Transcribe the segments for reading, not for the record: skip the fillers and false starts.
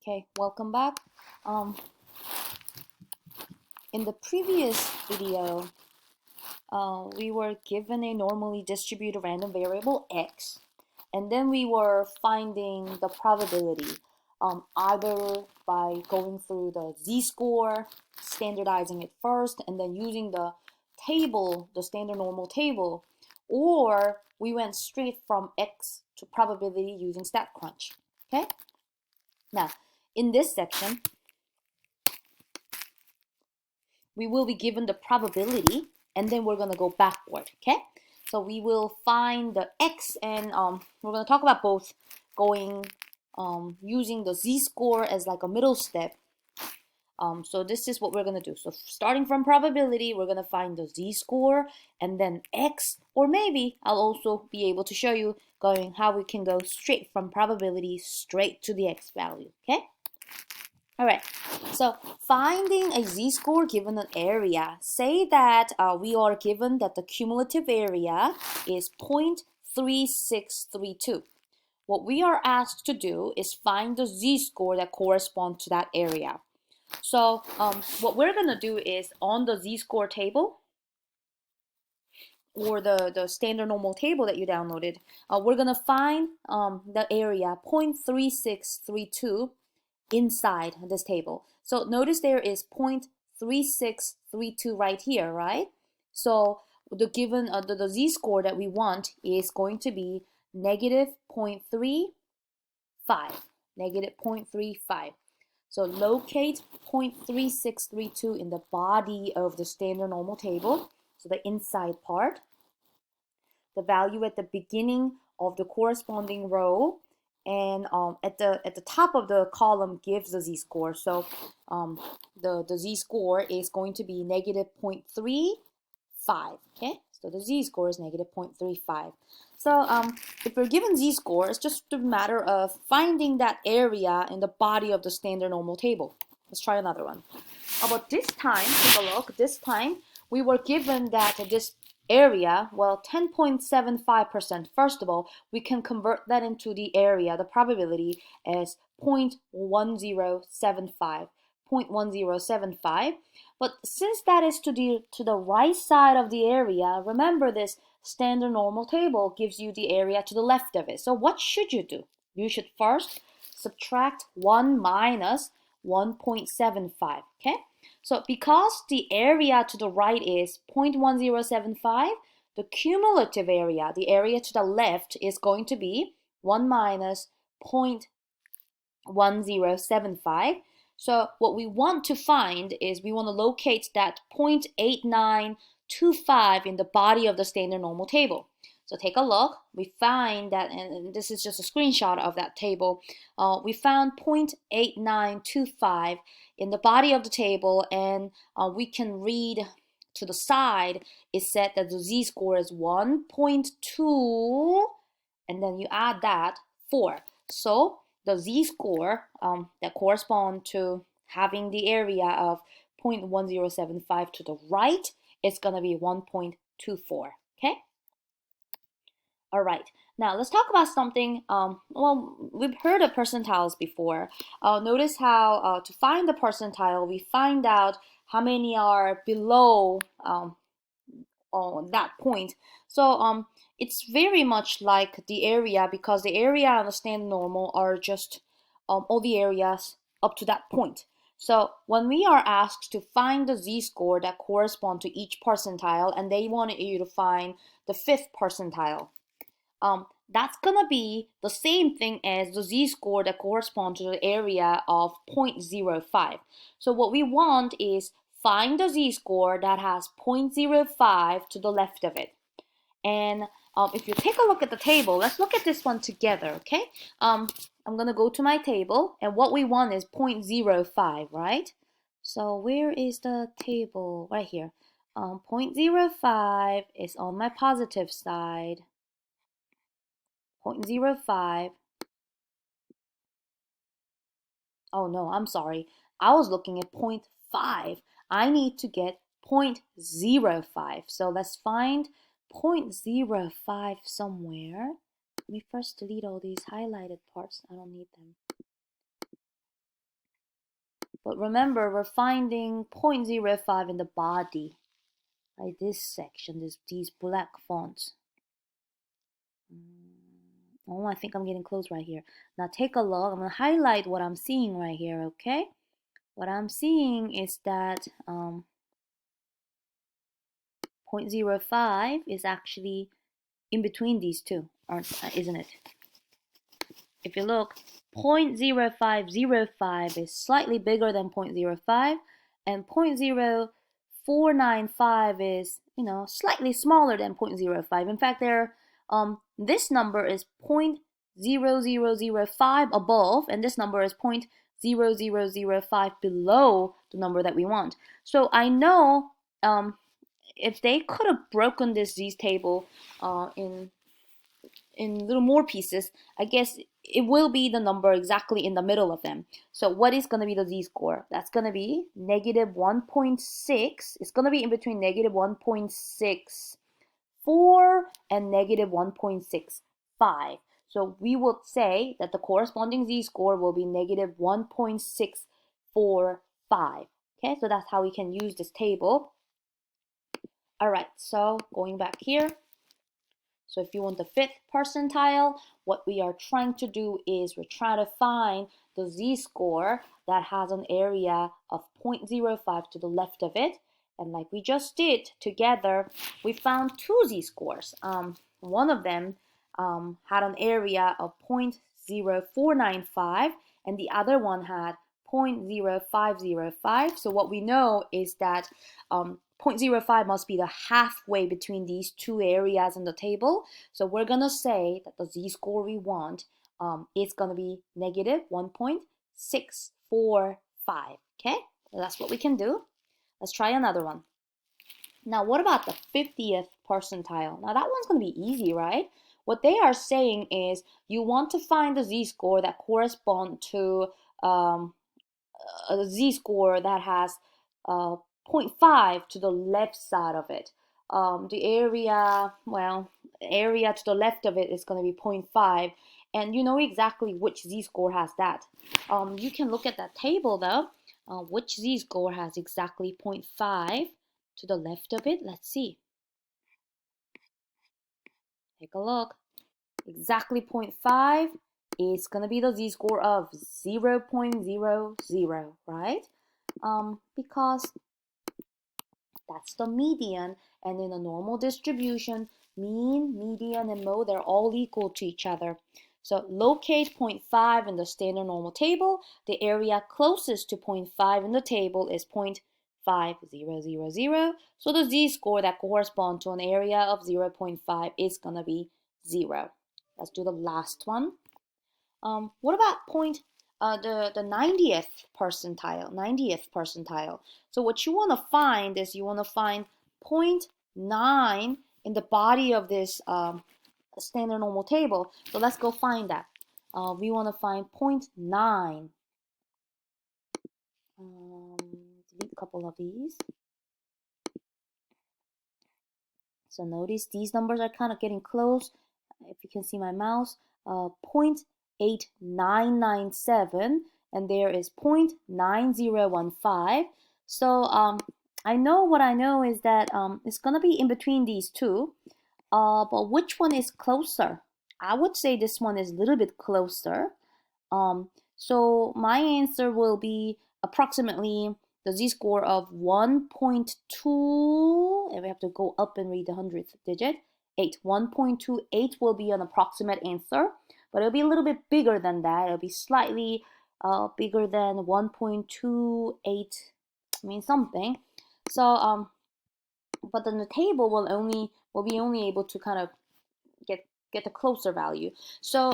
Okay, welcome back. In the previous video, we were given a normally distributed random variable x, and then we were finding the probability, either by going through the z-score, standardizing it first, and then using the table, the standard normal table, or we went straight from x to probability using StatCrunch. Okay? Now, in this section, we will be given the probability, and then we're going to go backward. Okay, so we will find the x, and we're going to talk about both going using the z-score as like a middle step. So this is what we're going to do. So starting from probability, we're going to find the z-score and then x, or maybe I'll also be able to show you going how we can go straight from probability straight to the x value. Okay. All right, so finding a z-score given an area. Say that we are given that the cumulative area is 0.3632. What we are asked to do is find the z-score that corresponds to that area. So what we're going to do is on the z-score table, or the standard normal table that you downloaded, we're going to find the area 0.3632 inside this table. So notice there is 0.3632 right here, right? So the given the z-score that we want is going to be negative 0.35, negative 0.35. So locate 0.3632 in the body of the standard normal table, so the inside part, the value at the beginning of the corresponding row, and at the top of the column gives the z-score. So the z-score is going to be negative 0.35. Okay, so the z-score is negative 0.35. So if we're given z-score, it's just a matter of finding that area in the body of the standard normal table. Let's try another one. But this time, take a look. This time we were given that this area, well, 10.75%. First of all, we can convert that into the area, the probability, as 0.1075. 0.1075. But since that is to the right side of the area, remember this standard normal table gives you the area to the left of it. So what should you do? You should first subtract 1 minus 1.75. Okay? So because the area to the right is 0.1075, the cumulative area, the area to the left, is going to be 1 minus 0.1075. So what we want to find is we want to locate that 0.8925 in the body of the standard normal table. So take a look. We find that, and this is just a screenshot of that table. We found 0.8925 in the body of the table, and we can read to the side. It said that the z-score is 1.2, and then you add that 4. So the z-score that correspond to having the area of 0.1075 to the right is going to be 1.24. Okay? All right. Now let's talk about something. Well, we've heard of percentiles before. Notice how to find the percentile, we find out how many are below on that point. So it's very much like the area, because the area and the standard normal are just all the areas up to that point. So when we are asked to find the z-score that correspond to each percentile, and they wanted you to find the 5th percentile, that's gonna be the same thing as the z-score that corresponds to the area of 0.05. So what we want is find the z-score that has 0.05 to the left of it. And if you take a look at the table, let's look at this one together, okay? I'm gonna go to my table, and what we want is 0.05, right? So where is the table? Right here. 0.05 is on my positive side. 0.05. Oh no, I'm sorry. I was looking at 0.5. I need to get 0.05. So let's find 0.05 somewhere. Let me first delete all these highlighted parts. I don't need them. But remember, we're finding 0.05 in the body, like this section, these black fonts. Oh, I think I'm getting close right here. Now take a look. I'm going to highlight what I'm seeing right here, okay? What I'm seeing is that 0.05 is actually in between these two, isn't it? If you look, 0.0505 is slightly bigger than 0.05, and 0.0495 is, slightly smaller than 0.05. In fact, this number is 0.0005 above, and this number is 0.0005 below the number that we want. So I know if they could have broken this z-table in little more pieces, I guess it will be the number exactly in the middle of them. So what is going to be the z-score? That's going to be negative 1.6. It's going to be in between negative 1.64 and negative 1.65. So we would say that the corresponding z-score will be negative 1.645. Okay, so that's how we can use this table. All right, so going back here. So if you want the 5th percentile, what we are trying to do is we're trying to find the z-score that has an area of 0.05 to the left of it. And like we just did together, we found two z-scores. One of them had an area of 0.0495 and the other one had 0.0505. So what we know is that 0.05 must be the halfway between these two areas in the table. So we're going to say that the z-score we want is going to be negative 1.645. Okay, that's what we can do. Let's try another one. Now, what about the 50th percentile? Now, that one's going to be easy, right? What they are saying is you want to find the z-score that corresponds to a z-score that has 0.5 to the left side of it. The area to the left of it is going to be 0.5, and you know exactly which z-score has that. You can look at that table though. Which z-score has exactly 0.5 to the left of it? Let's see. Take a look. Exactly 0.5 is going to be the z-score of 0.00, right? Because that's the median, and in a normal distribution, mean, median, and mode, they're all equal to each other. So locate 0.5 in the standard normal table. The area closest to 0.5 in the table is 0.5000. So the z-score that corresponds to an area of 0.5 is going to be 0. Let's do the last one. What about the 90th percentile? 90th percentile. So what you want to find is you want to find 0.9 in the body of this standard normal table. So let's go find that. We want to find 0.9. Delete a couple of these. So notice these numbers are kind of getting close. If you can see my mouse, 0.8997, and there is 0.9015. So I know what I know is that it's gonna be in between these two. But which one is closer? I would say this one is a little bit closer. So my answer will be approximately the z-score of 1.2, and we have to go up and read the 100th digit. 8. 1.28 will be an approximate answer, but it'll be a little bit bigger than that. It'll be slightly bigger than 1.28, I mean something. So but then the table will be only able to kind of get the closer value. So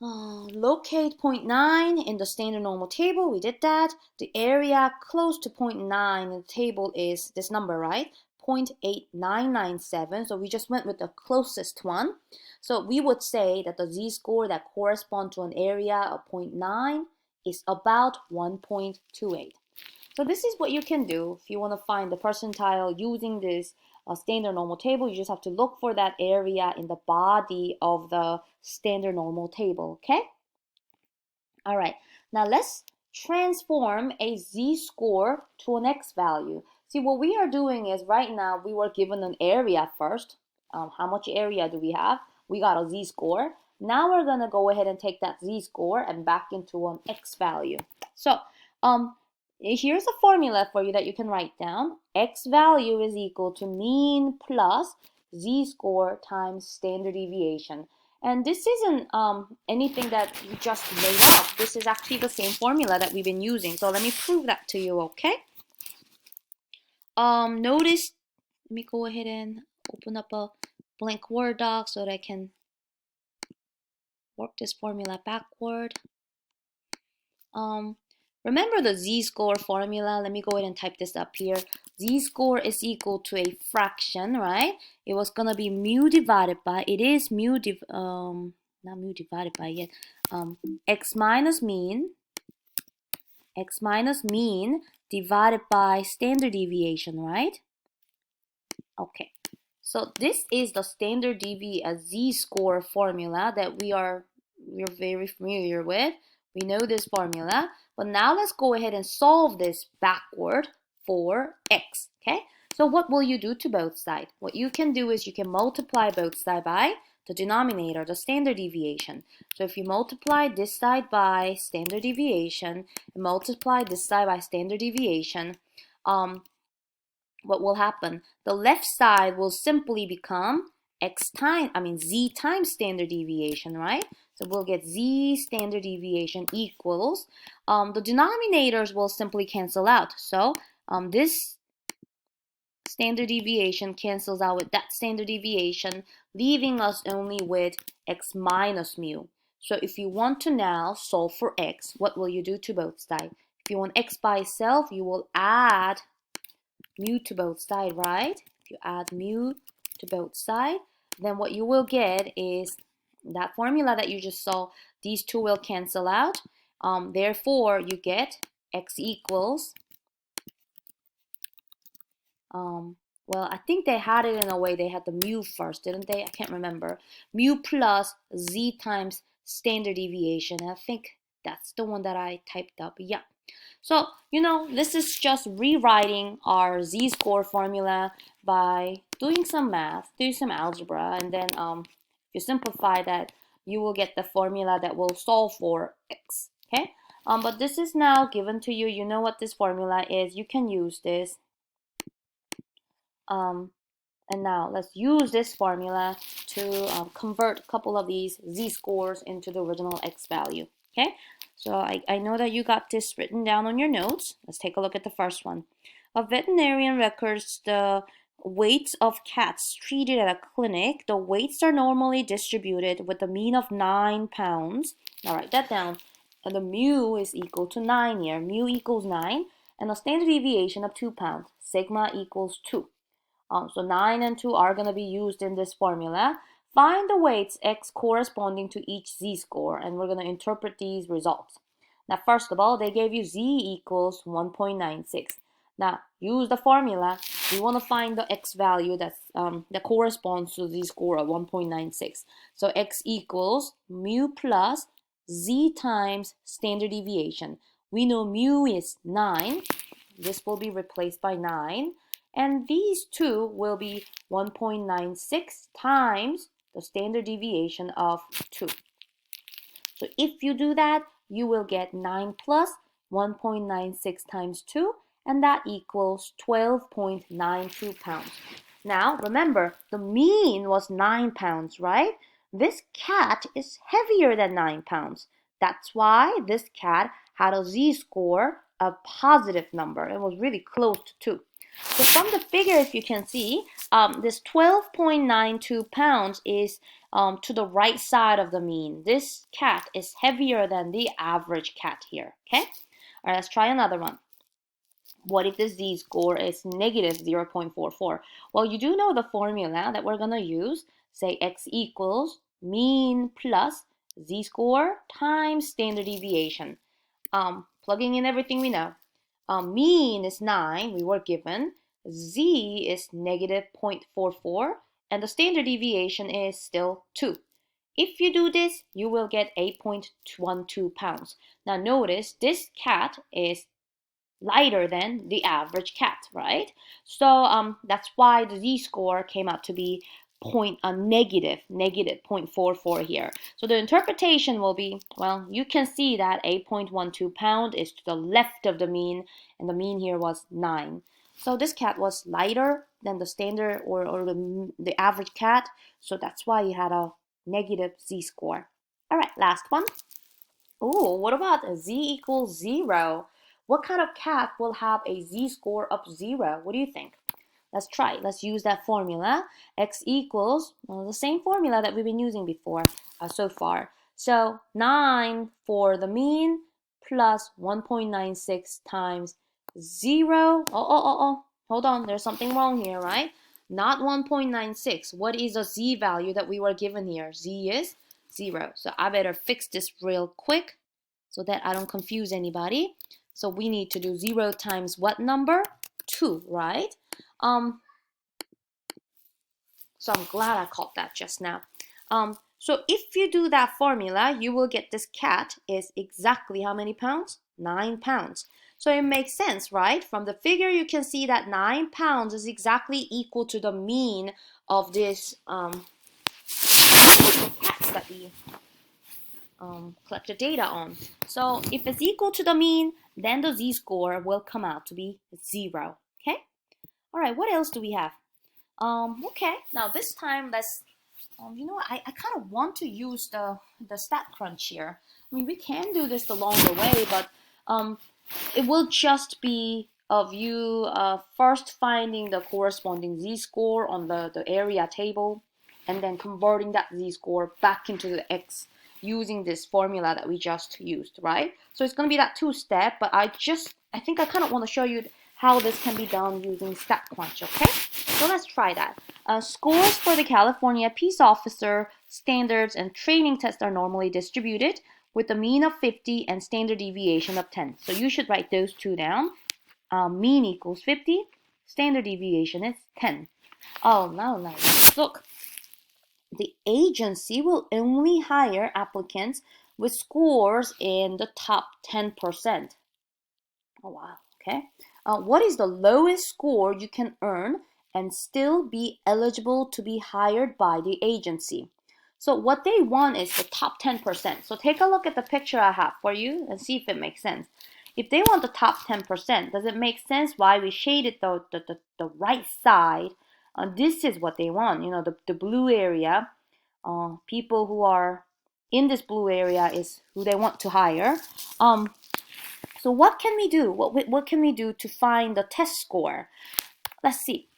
locate 0.9 in the standard normal table. We did that. The area close to 0.9 in the table is this number, right? 0.8997. So we just went with the closest one. So we would say that the z-score that corresponds to an area of 0.9 is about 1.28. So this is what you can do if you want to find the percentile using this standard normal table. You just have to look for that area in the body of the standard normal table, okay? All right, now let's transform a z-score to an x value. See, what we are doing is right now we were given an area first. How much area do we have? We got a z-score. Now we're going to go ahead and take that z-score and back into an x value. So here's a formula for you that you can write down. X value is equal to mean plus z-score times standard deviation. And this isn't anything that you just made up. This is actually the same formula that we've been using. So let me prove that to you, okay? Notice, let me go ahead and open up a blank Word doc so that I can work this formula backward. Remember the z-score formula? Let me go ahead and type this up here. Z-score is equal to a fraction, right? It was gonna be mu divided by, it is mu not mu divided by yet, x minus mean divided by standard deviation, right? Okay, so this is the standard z-score formula that we're very familiar with. We know this formula, but now let's go ahead and solve this backward for x, okay? So what will you do to both sides? What you can do is you can multiply both sides by the denominator, the standard deviation. So if you multiply this side by standard deviation and multiply this side by standard deviation, what will happen? The left side will simply become z times standard deviation, right? So we'll get z standard deviation equals, the denominators will simply cancel out. So this standard deviation cancels out with that standard deviation, leaving us only with x minus mu. So if you want to now solve for x, what will you do to both sides? If you want x by itself, you will add mu to both sides, right? If you add mu to both sides, then what you will get is that formula that you just saw. These two will cancel out. Therefore, you get x equals, well, I think they had it in a way, they had the mu first, didn't they? I can't remember. Mu plus z times standard deviation. I think that's the one that I typed up. Yeah. So, this is just rewriting our z-score formula by doing some math, doing some algebra, and then if you simplify that, you will get the formula that will solve for x, okay? But this is now given to you. You know what this formula is. You can use this. And now let's use this formula to convert a couple of these z-scores into the original x value, okay? So I know that you got this written down on your notes. Let's take a look at the first one. A veterinarian records the weights of cats treated at a clinic. The weights are normally distributed with a mean of 9 pounds. Now write that down. And the mu is equal to 9 here. Mu equals 9. And a standard deviation of 2 pounds. Sigma equals 2. So 9 and 2 are going to be used in this formula. Find the weights x corresponding to each z-score, and we're going to interpret these results. Now, first of all, they gave you z equals 1.96. Now, use the formula. We want to find the x value that corresponds to the z-score of 1.96. So x equals mu plus z times standard deviation. We know mu is 9. This will be replaced by 9. And these two will be 1.96 times the standard deviation of 2. So if you do that, you will get 9 plus 1.96 times 2, and that equals 12.92 pounds. Now, remember, the mean was 9 pounds, right? This cat is heavier than 9 pounds. That's why this cat had a z-score of positive number. It was really close to 2. So from the figure, if you can see, this 12.92 pounds is to the right side of the mean. This cat is heavier than the average cat here, okay? All right, let's try another one. What if the z-score is negative 0.44? Well, you do know the formula that we're going to use. Say x equals mean plus z-score times standard deviation. Plugging in everything we know. Mean is 9, we were given. Z is negative 0.44, and the standard deviation is still 2. if you do this, you will get 8.12 pounds. Now notice this cat is lighter than the average cat, right? So that's why the z-score came out to be negative 0.44 here. So the interpretation will be, well, you can see that 8.12 pound is to the left of the mean, and the mean here was 9. So this cat was lighter than the standard or the average cat, so that's why he had a negative z-score. All right, last one. Oh, what about a z equals 0? What kind of cat will have a z-score of 0? What do you think? Let's try. Let's use that formula. X equals, well, the same formula that we've been using before so far. So 9 for the mean plus 1.96 times 0. Hold on. There's something wrong here, right? Not 1.96. What is the z value that we were given here? Z is 0. So I better fix this real quick so that I don't confuse anybody. So we need to do 0 times what number? 2, right? So I'm glad I caught that just now. So if you do that formula, you will get this cat is exactly how many pounds? 9 pounds. So it makes sense, right? From the figure, you can see that 9 pounds is exactly equal to the mean of this cats that we collected data on. So if it's equal to the mean, then the z-score will come out to be 0. Okay? All right, what else do we have? Okay, now this time let's, I kind of want to use the stat crunch here. I mean, we can do this the longer way, but it will just be of you first finding the corresponding z-score on the area table, and then converting that z-score back into the x using this formula that we just used, right? So it's going to be that two-step, but I think I kind of want to show you how this can be done using StatCrunch, okay? So let's try that. Scores for the California Peace Officer standards and training tests are normally distributed with a mean of 50 and standard deviation of 10. So you should write those two down. Mean equals 50, standard deviation is 10. Oh, now let's look. The agency will only hire applicants with scores in the top 10%. Oh, wow. Okay. What is the lowest score you can earn and still be eligible to be hired by the agency? So what they want is the top 10%. So take a look at the picture I have for you and see if it makes sense. If they want the top 10%, does it make sense why we shaded the right side? This is what they want, the blue area. People who are in this blue area is who they want to hire. So what can we do? What can we do to find the test score? Let's see.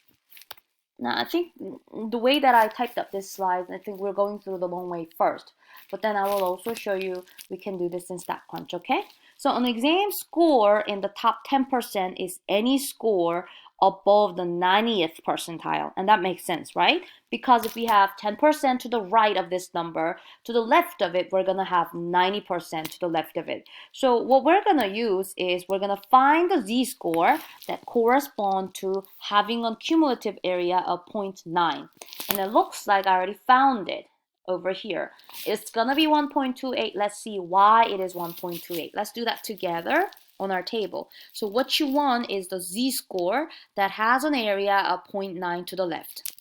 Now, I think the way that I typed up this slide, I think we're going through the long way first. But then I will also show you we can do this in StatCrunch, okay? So an exam score in the top 10% is any score above the 90th percentile. And that makes sense, right? Because if we have 10% to the right of this number, to the left of it, we're going to have 90% to the left of it. So what we're going to use is we're going to find the z-score that correspond to having a cumulative area of 0.9. And it looks like I already found it over here. It's going to be 1.28. Let's see why it is 1.28. Let's do that together on our table. So what you want is the z-score that has an area of 0.9 to the left.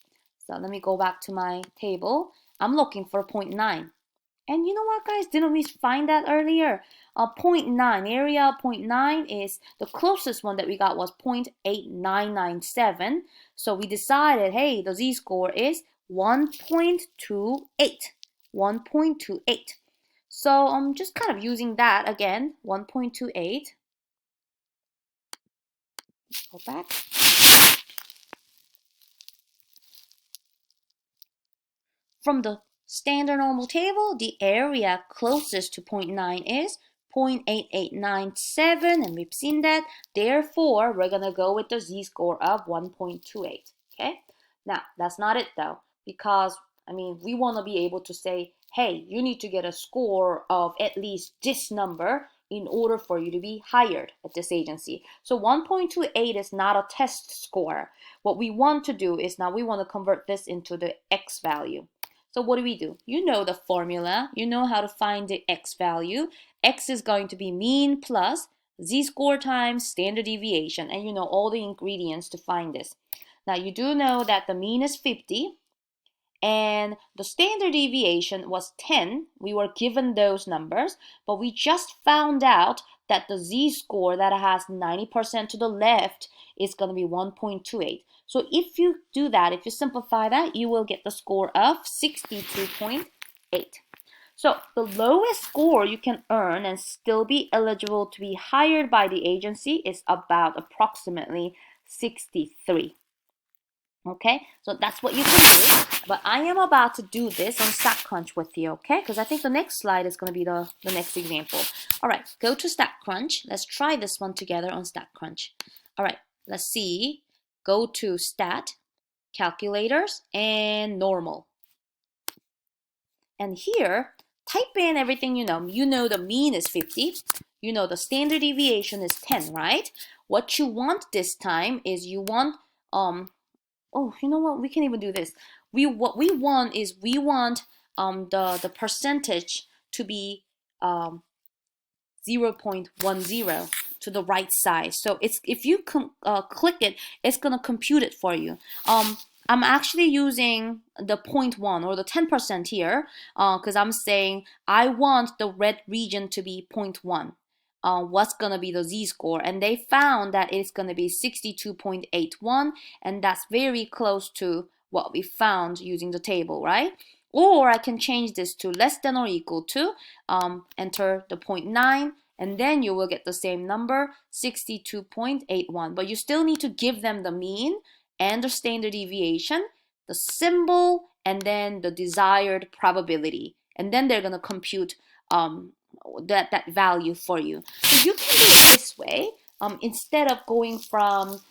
So let me go back to my table. I'm looking for 0.9. And you know what, guys? Didn't we find that earlier? 0.9, area of 0.9 is the closest one that we got was 0.8997. So we decided, hey, the z-score is 1.28. 1.28. So I'm just kind of using that again, 1.28. Go back. From the standard normal table, the area closest to 0.9 is 0.8897, and we've seen that. Therefore, we're going to go with the z-score of 1.28. Okay? Now, that's not it though, because, we want to be able to say, hey, you need to get a score of at least this number in order for you to be hired at this agency. So 1.28 is not a test score. What we want to do is now we want to convert this into the x value. So what do? You know the formula. You know how to find the x value. X is going to be mean plus z-score times standard deviation. And you know all the ingredients to find this. Now you do know that the mean is 50 and the standard deviation was 10. We were given those numbers, but we just found out that the z-score that has 90% to the left is going to be 1.28. So if you do that, if you simplify that, you will get the score of 62.8. So the lowest score you can earn and still be eligible to be hired by the agency is about approximately 63. Okay, so that's what you can do. But I am about to do this on StatCrunch with you, okay? Because I think the next slide is going to be the next example. All right, go to StatCrunch. Let's try this one together on StatCrunch. All right, let's see. Go to Stat, Calculators, and Normal. And here, type in everything you know. You know the mean is 50. You know the standard deviation is 10, right? What you want this time is you want oh, you know what? We can even do this. What we want is the percentage to be 0.10 to the right side. So it's if you click it, it's gonna compute it for you. I'm actually using the 0.1 or the 10% here because I'm saying I want the red region to be 0.1. What's going to be the z-score, and they found that it's going to be 62.81, and that's very close to what we found using the table, right? Or I can change this to less than or equal to, enter the 0.9, and then you will get the same number, 62.81. But you still need to give them the mean and the standard deviation, the symbol, and then the desired probability. And then they're going to compute that value for you. So you can do it this way. Instead of going from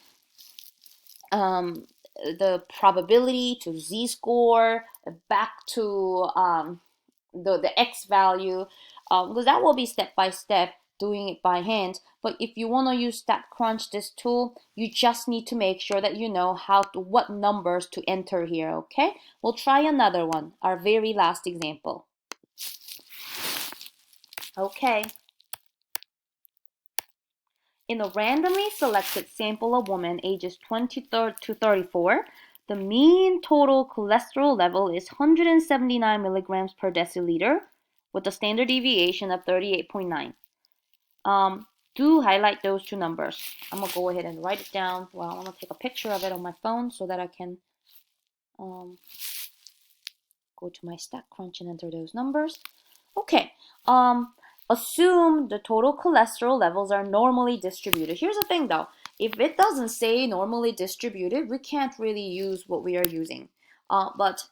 the probability to z-score back to the x value, because that will be step by step doing it by hand. But if you want to use StatCrunch, this tool, you just need to make sure that you know what numbers to enter here, okay? We'll try another one, our very last example. Okay. In a randomly selected sample of women ages 23 to 34, the mean total cholesterol level is 179 milligrams per deciliter with a standard deviation of 38.9. Do highlight those two numbers. I'm going to go ahead and write it down. Well, I'm going to take a picture of it on my phone so that I can go to my StatCrunch and enter those numbers. Okay. Assume the total cholesterol levels are normally distributed. Here's the thing though. If it doesn't say normally distributed, we can't really use what we are using. But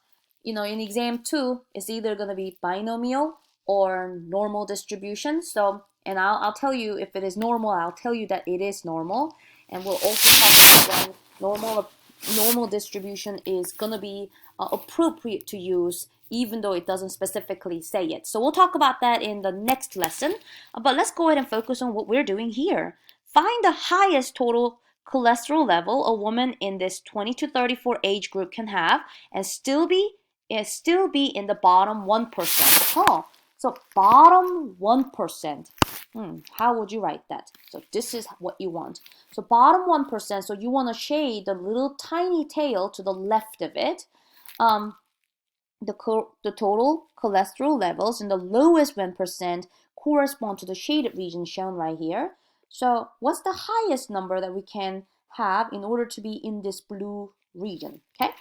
you know, in exam 2, it's either going to be binomial or normal distribution. So, and I'll tell you if it is normal, I'll tell you that it is normal. And we'll also talk about when normal distribution is going to be appropriate to use even though it doesn't specifically say it. So we'll talk about that in the next lesson. But let's go ahead and focus on what we're doing here. Find the highest total cholesterol level a woman in this 20 to 34 age group can have and still be in the bottom 1%. Oh, so bottom 1%. How would you write that? So this is what you want. So bottom 1%, so you want to shade the little tiny tail to the left of it. The total cholesterol levels in the lowest 1% correspond to the shaded region shown right here. So what's the highest number that we can have in order to be in this blue region? Okay,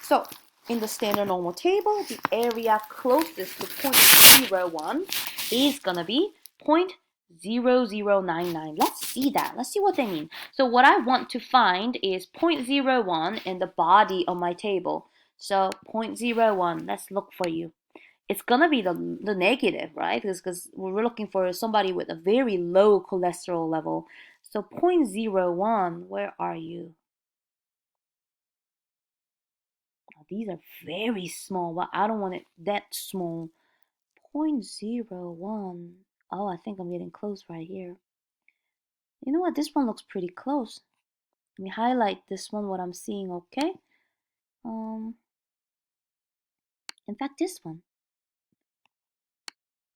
so in the standard normal table, the area closest to 0.01 is gonna be 0.0099. Let's see that. Let's see what they mean. So what I want to find is 0.01 in the body of my table. So 0.01, let's look for you. It's gonna be the negative, right? Because we're looking for somebody with a very low cholesterol level. So 0.01, where are you? Oh, these are very small, but I don't want it that small. 0.01. Oh, I think I'm getting close right here. You know what? This one looks pretty close. Let me highlight this one, what I'm seeing, okay? In fact, this one.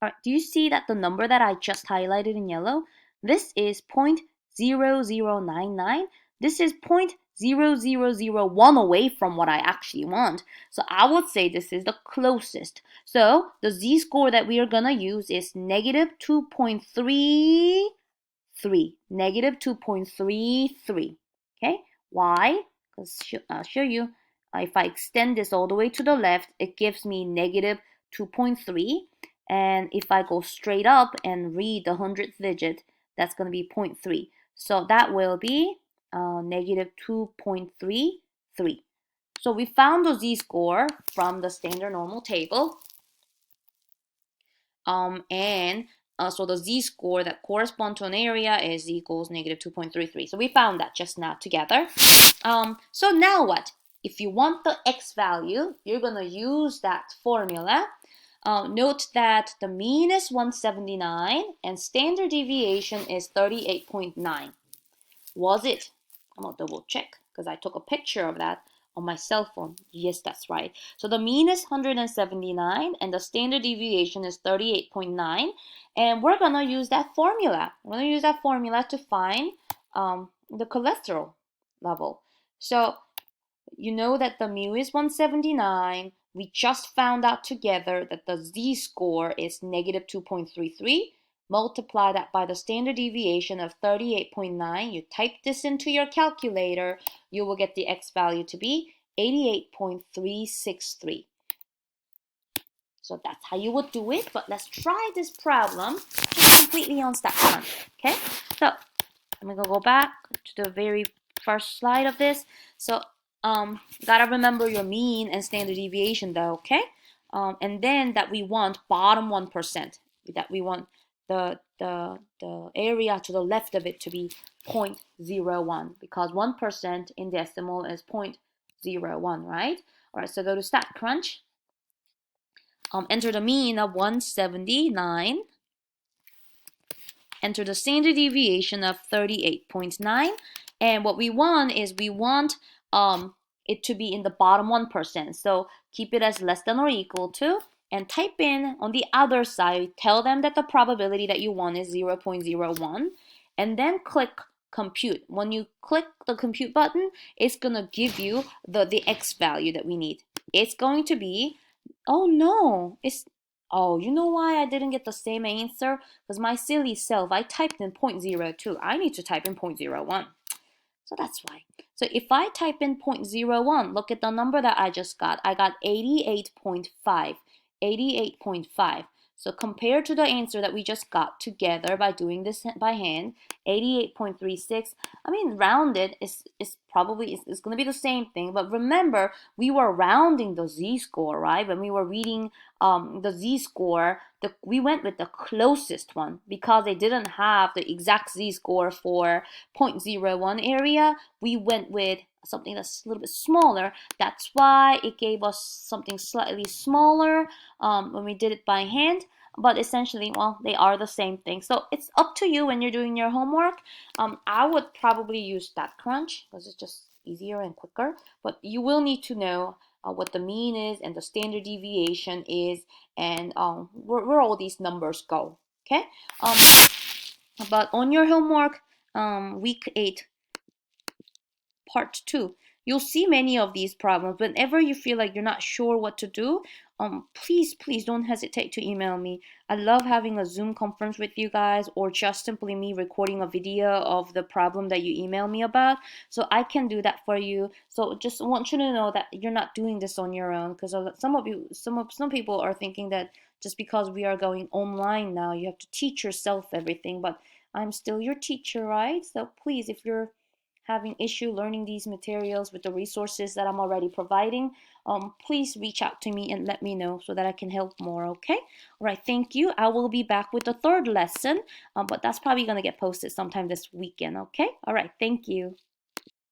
All right, do you see that the number that I just highlighted in yellow? This is 0.0099. This is 0.0001 away from what I actually want. So I would say this is the closest. So the z-score that we are going to use is negative 2.33. Negative 2.33. Okay, why? Because I'll show you. If I extend this all the way to the left, it gives me negative 2.3. And if I go straight up and read the 100th digit, that's going to be 0.3. So that will be negative 2.33. So we found the z-score from the standard normal table. So the z-score that corresponds to an area is z equals negative 2.33. So we found that just now together. So now what? If you want the x value, you're going to use that formula. Note that the mean is 179 and standard deviation is 38.9. Was it? I'm going to double check because I took a picture of that on my cell phone. Yes, that's right. So the mean is 179 and the standard deviation is 38.9. And we're going to use that formula. We're going to use that formula to find the cholesterol level. So you know that the mu is 179. We just found out together that the z-score is negative 2.33. Multiply that by the standard deviation of 38.9. You type this into your calculator. You will get the x value to be 88.363. So that's how you would do it. But let's try this problem just completely on step one. Okay? So I'm going to go back to the very first slide of this. So gotta remember your mean and standard deviation though, okay? And then that we want bottom 1%, that we want the area to the left of it to be 0.01 because 1% in decimal is 0.01, right? All right, so go to StatCrunch. Enter the mean of 179. Enter the standard deviation of 38.9. And what we want is it to be in the bottom 1%. So keep it as less than or equal to. And type in on the other side, tell them that the probability that you want is 0.01. And then click compute. When you click the compute button, it's going to give you the x value that we need. It's going to be, oh no, oh, you know why I didn't get the same answer? Because my silly self, I typed in 0.02. I need to type in 0.01. So that's why. So if I type in 0.01, look at the number that I just got. I got 88.5. 88.5. So compared to the answer that we just got together by doing this by hand, 88.36, I mean, rounded is probably it's going to be the same thing. But remember, we were rounding the z-score, right? When we were reading the z-score, we went with the closest one because they didn't have the exact z-score for 0.01 area. We went with something that's a little bit smaller. That's why it gave us something slightly smaller when we did it by hand. But essentially, well, they are the same thing. So it's up to you when you're doing your homework. I would probably use StatCrunch because it's just easier and quicker. But you will need to know what the mean is and the standard deviation is and where all these numbers go. Okay? But on your homework, week 8, part 2, you'll see many of these problems. Whenever you feel like you're not sure what to do, please don't hesitate to email me. I love having a Zoom conference with you guys or just simply me recording a video of the problem that you email me about. So I can do that for you. So just want you to know that you're not doing this on your own because some people are thinking that just because we are going online now, you have to teach yourself everything. But I'm still your teacher, right? So please, if you're having issue learning these materials with the resources that I'm already providing, please reach out to me and let me know so that I can help more, okay? All right, thank you. I will be back with the third lesson, but that's probably going to get posted sometime this weekend, okay? All right, thank you.